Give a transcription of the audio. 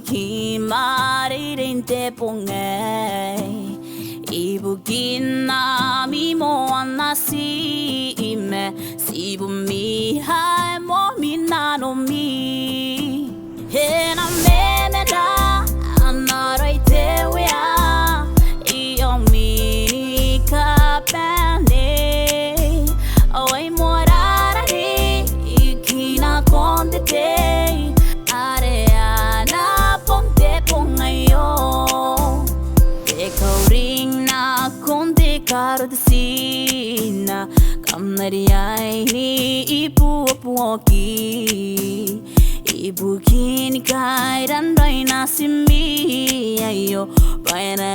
ki mare te pongai Ibu kina mi mo anasi ime Sibu mi hai mo mi nano mi Hena memena anarai te uea iaomi nikabane Oi morare ikina konde te Areana ponte pongayo Te kauring na konde karo de sina Kamnariai ni ipu apuoki Ibu kini kairan rai nasimi Ayo baina